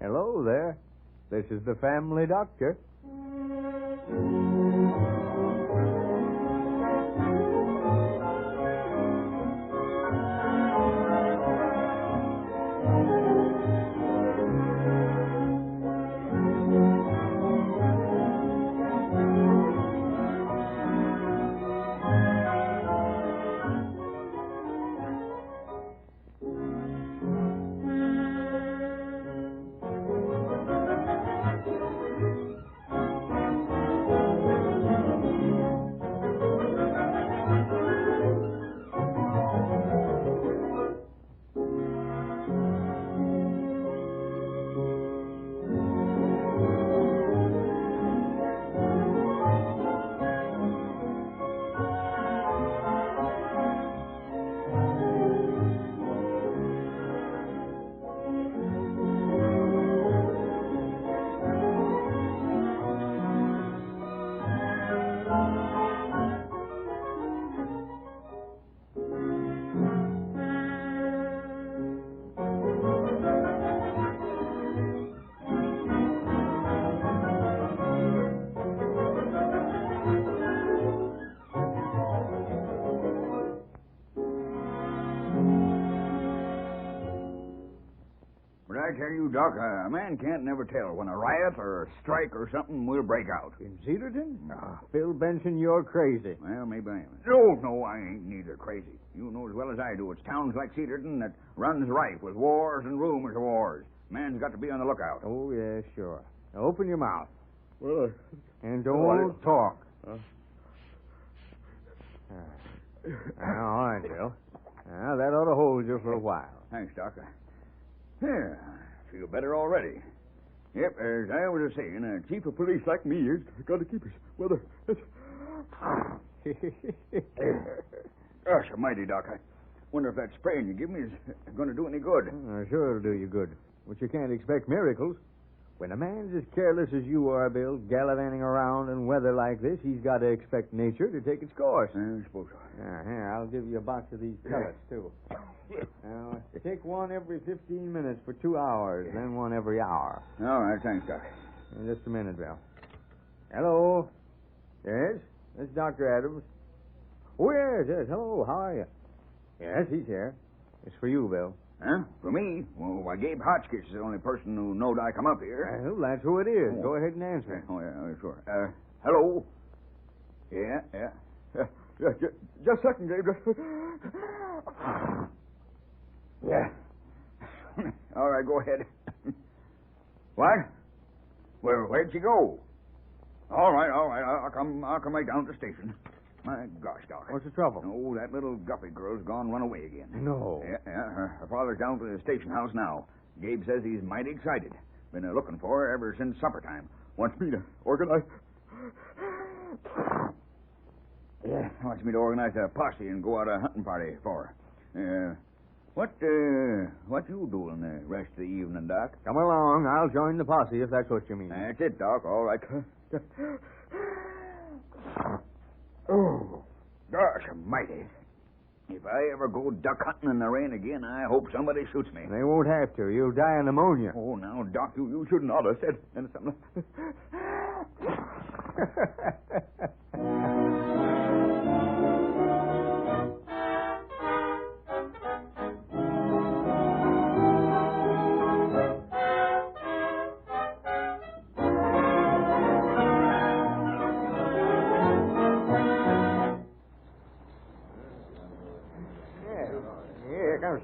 Hello there. This is the family doctor. I tell you, Doc, a man can't never tell when a riot or a strike or something will break out. In Cedarton? Phil Benson, you're crazy. Well, maybe I am. No, I ain't neither crazy. You know as well as I do, it's towns like Cedarton that runs rife with wars and rumors of wars. Man's got to be on the lookout. Oh, yeah, sure. Now open your mouth. Well, and don't talk. All right, Bill. Now, that ought to hold you for a while. Thanks, Doc. Yeah, I feel better already. Yep, as I was saying, a chief of police like me has got to keep his weather. Gosh almighty, Doc. I wonder if that spraying you give me is going to do any good. Sure it'll do you good. But you can't expect miracles. When a man's as careless as you are, Bill, gallivanting around in weather like this, he's got to expect nature to take its course. I suppose so. Here, I'll give you a box of these pellets, too. Now, take one every 15 minutes for 2 hours, then one every hour. All right, thanks, Doc. Just a minute, Bill. Hello? Yes? This is Dr. Adams. Oh, yes. Hello, how are you? Yes, he's here. It's for you, Bill. Huh? For me? Well, why, Gabe Hotchkiss is the only person who knowed I come up here. Well, that's who it is. Go ahead and answer it. Oh, yeah, sure. Hello? Yeah. Just a second, Gabe. Yeah. All right, go ahead. What? Where'd she go? All right. I'll come right down to the station. My gosh, Doc. What's the trouble? Oh, that little Guppy girl's gone run away again. No. Yeah. Her father's down to the station house now. Gabe says he's mighty excited. Been looking for her ever since supper time. Wants me to organize... Yeah, wants me to organize a posse and go out a hunting party for her. What you doing the rest of the evening, Doc? Come along. I'll join the posse if that's what you mean. That's it, Doc. All right. Oh, gosh almighty. If I ever go duck hunting in the rain again, I hope somebody shoots me. They won't have to. You'll die of pneumonia. Oh, now, Doc, you shouldn't ought to have said something.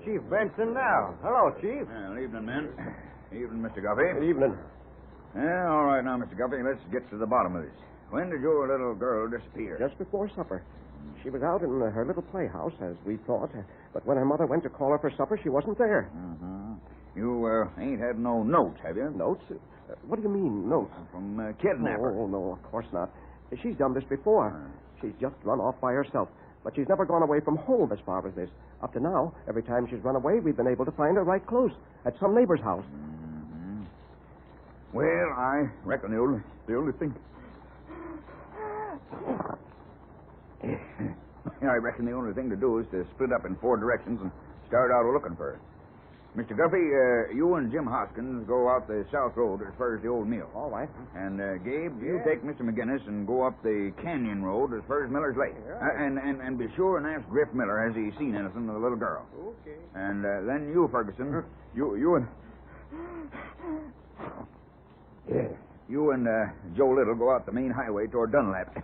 Chief Benson now. Hello, Chief. Evening, men. Evening, Mr. Guffey. Good evening. Yeah, all right now, Mr. Guffey. Let's get to the bottom of this. When did your little girl disappear? Just before supper. She was out in her little playhouse, as we thought. But when her mother went to call her for supper, she wasn't there. Mm-hmm. You ain't had no notes, have you? Notes? What do you mean, notes? From kidnapper. Oh, no, of course not. She's done this before. She's just run off by herself. But she's never gone away from home as far as this. Up to now, every time she's run away, we've been able to find her right close at some neighbor's house. Mm-hmm. Well, I reckon the only thing... I reckon the only thing to do is to split up in 4 directions and start out looking for her. Mr. Guffey, you and Jim Hoskins go out the South Road as far as the old mill. All right. And, Gabe, you take Mr. McGinnis and go up the Canyon Road as far as Miller's Lake. And be sure and ask Griff Miller has he seen anything of the little girl. Okay. And then you, Ferguson, you and... You and Joe Little go out the main highway toward Dunlap.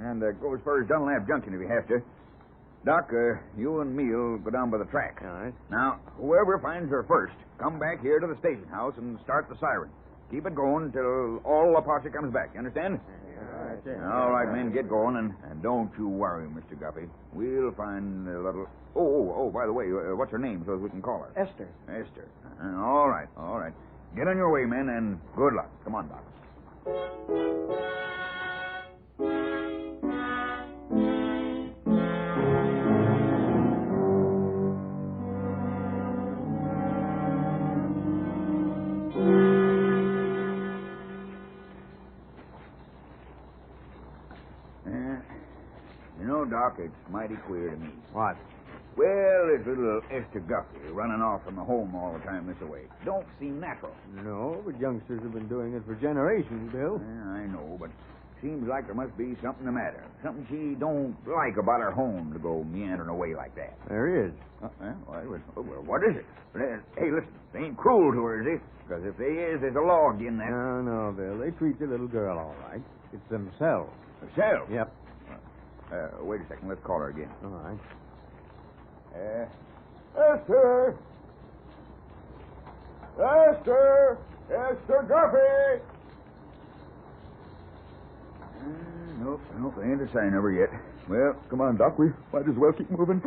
And go as far as Dunlap Junction if you have to. Doc, you and me'll go down by the track. All right. Now, whoever finds her first, come back here to the station house and start the siren. Keep it going till all the posse comes back. You understand? All right, men, get going, and don't you worry, Mr. Guffey. We'll find a little... Oh, by the way, what's her name so that we can call her? Esther. Esther. All right. Get on your way, men, and good luck. Come on, Doc. Doc, it's mighty queer to me. What? Well, it's little Esther Guffey running off from the home all the time this way. Don't seem natural. No, but youngsters have been doing it for generations, Bill. I know, but seems like there must be something the matter. Something she don't like about her home to go meandering away like that. There is. What is it? Hey, listen, they ain't cruel to her, is it? Because if they is, there's a law again that. No, Bill. They treat the little girl all right. It's themselves. Themselves? Yep. Wait a second. Let's call her again. All right. Esther! Esther! Esther Guffey! Nope, there ain't a sign of her yet. Well, come on, Doc. We might as well keep moving.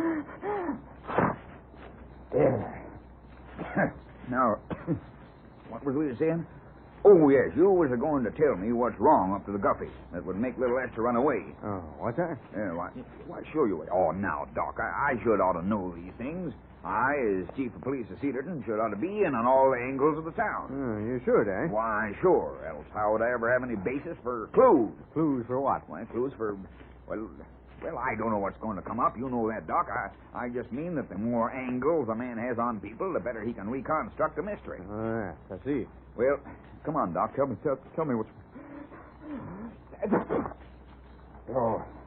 Now, what was we saying? Oh, yes, you was going to tell me what's wrong up to the Guffeys that would make little Esther run away. Oh, what's that? Yeah, why, sure you would. Oh, now, Doc, I should ought to know these things. I, as chief of police of Cedarton, should ought to be in on all the angles of the town. You should, eh? Why, sure. Else how would I ever have any basis for clues? Clues for what? Why, clues for... Well, I don't know what's going to come up. You know that, Doc. I just mean that the more angles a man has on people, the better he can reconstruct a mystery. I see. Well, come on, Doc. Tell me what's...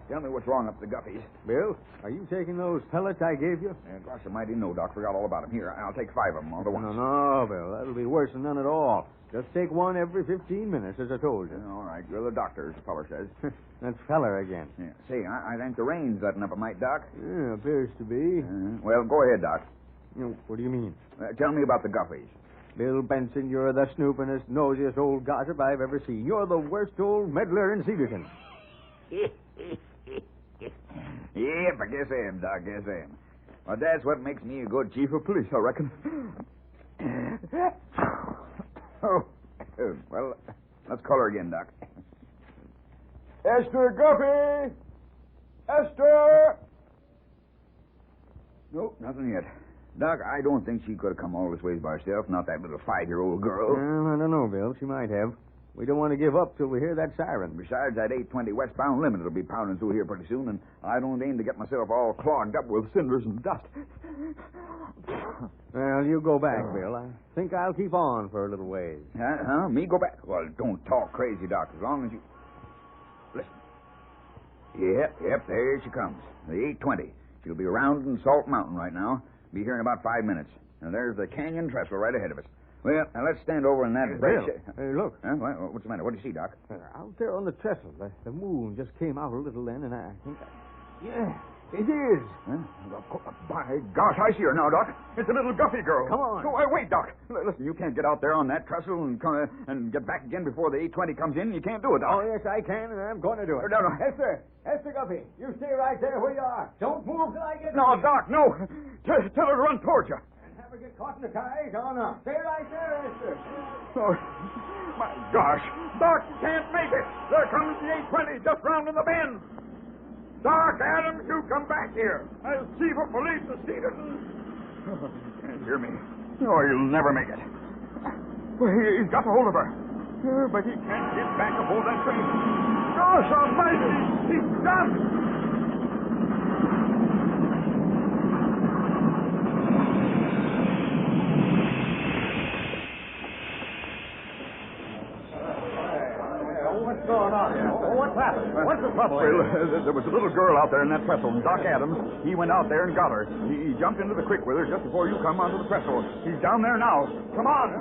Tell me what's wrong up the Guffeys. Bill, are you taking those pellets I gave you? Gosh almighty, no, Doc. Forgot all about them. Here, I'll take 5 of them all at once. No, Bill. That'll be worse than none at all. Just take one every 15 minutes, as I told you. All right. You're the doctor, as the feller says. That's feller again. Yeah. Say, I think the rain's letting up a mite, Doc. Yeah, appears to be. Well, go ahead, Doc. What do you mean? Tell me about the Guffeys. Bill Benson, you're the snoopingest, nosiest old gossip I've ever seen. You're the worst old meddler in Cedarton. Yep, I guess I am, Doc. Guess I am. But that's what makes me a good chief of police, I reckon. Well, let's call her again, Doc. Esther Guffey! Esther! Nope, nothing yet. Doc, I don't think she could have come all this ways by herself, not that little 5-year-old girl. Well, I don't know, Bill. She might have. We don't want to give up till we hear that siren. Besides, that 820 westbound limit will be pounding through here pretty soon, and I don't aim to get myself all clogged up with cinders and dust. Well, you go back, Bill. I think I'll keep on for a little ways. Huh? Me go back? Well, don't talk crazy, Doc, as long as you... Listen. Yep, there she comes. The 820. She'll be around in Salt Mountain right now. Be here in about 5 minutes. And there's the canyon trestle right ahead of us. Well, now let's stand over in that... Bill, look. Huh? What's the matter? What do you see, Doc? Out there on the trestle. The moon just came out a little then, and I think... Yeah, it is. Huh? By gosh, I see her now, Doc. It's a little Guffey girl. Come on. No, wait, Doc. Listen, you can't get out there on that trestle and get back again before the 820 comes in. You can't do it, Doc. Oh, yes, I can, and I'm going to do it. No. Esther Guffey, you stay right there where you are. Don't move till I get... No, Doc, no. Tell her to run towards you. Never get caught in the ties. Oh, no. Stay right there, Esther. Oh, my gosh. Doc can't make it. There comes the 820 just round in the bend. Doc Adams, you come back here. As chief of police of Cedarton. Oh, you can't hear me. Oh, you'll never make it. Well, he's got a hold of her. But he can't get back aboard that train. Gosh almighty, he's done. going on here? What's happened? What's the trouble? Well, there was a little girl out there in that trestle, and Doc Adams, he went out there and got her. He jumped into the creek with her just before you come onto the trestle. He's down there now. Come on.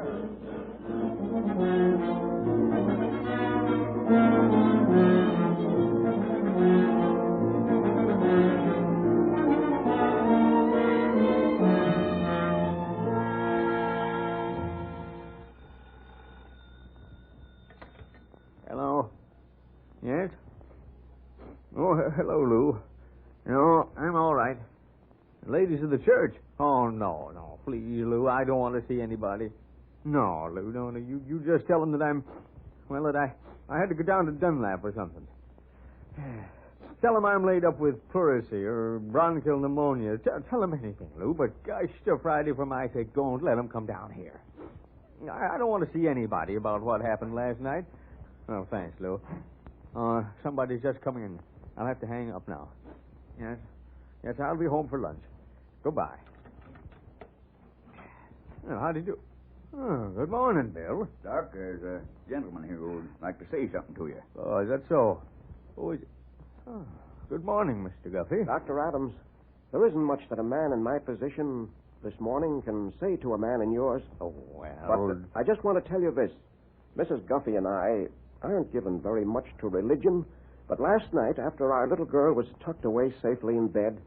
Hello? Yes? Oh, hello, Lou. No, I'm all right. Ladies of the church? Oh, no, please, Lou, I don't want to see anybody. No, Lou, no, you just tell them that I had to go down to Dunlap or something. Tell them I'm laid up with pleurisy or bronchial pneumonia. Tell them anything, Lou, but gosh, to Friday, for my sake, don't let them come down here. I don't want to see anybody about what happened last night. Oh, thanks, Lou. Somebody's just coming in. I'll have to hang up now. Yes, I'll be home for lunch. Goodbye. Well, how do you do? Oh, good morning, Bill. Doc, there's a gentleman here who would like to say something to you. Oh, is that so? Who is it? Oh, good morning, Mr. Guffey. Dr. Adams, there isn't much that a man in my position this morning can say to a man in yours. Oh, well... But I just want to tell you this. Mrs. Guffey and I aren't given very much to religion, but last night, after our little girl was tucked away safely in bed,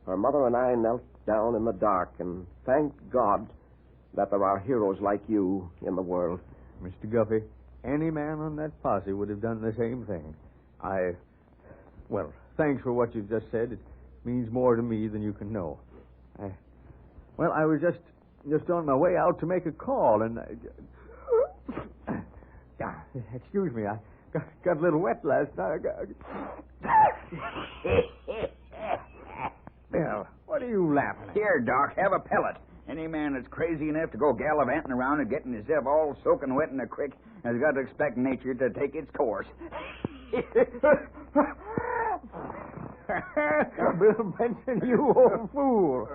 her mother and I knelt down in the dark and thanked God that there are heroes like you in the world. Mr. Guffey, any man on that posse would have done the same thing. Well, thanks for what you've just said. It means more to me than you can know. I was just on my way out to make a call, and excuse me, I got a little wet last night. Bill, what are you laughing at? Here, Doc, have a pellet. Any man that's crazy enough to go gallivanting around and getting himself all soaking wet in a creek has got to expect nature to take its course. Bill Benson, you old fool.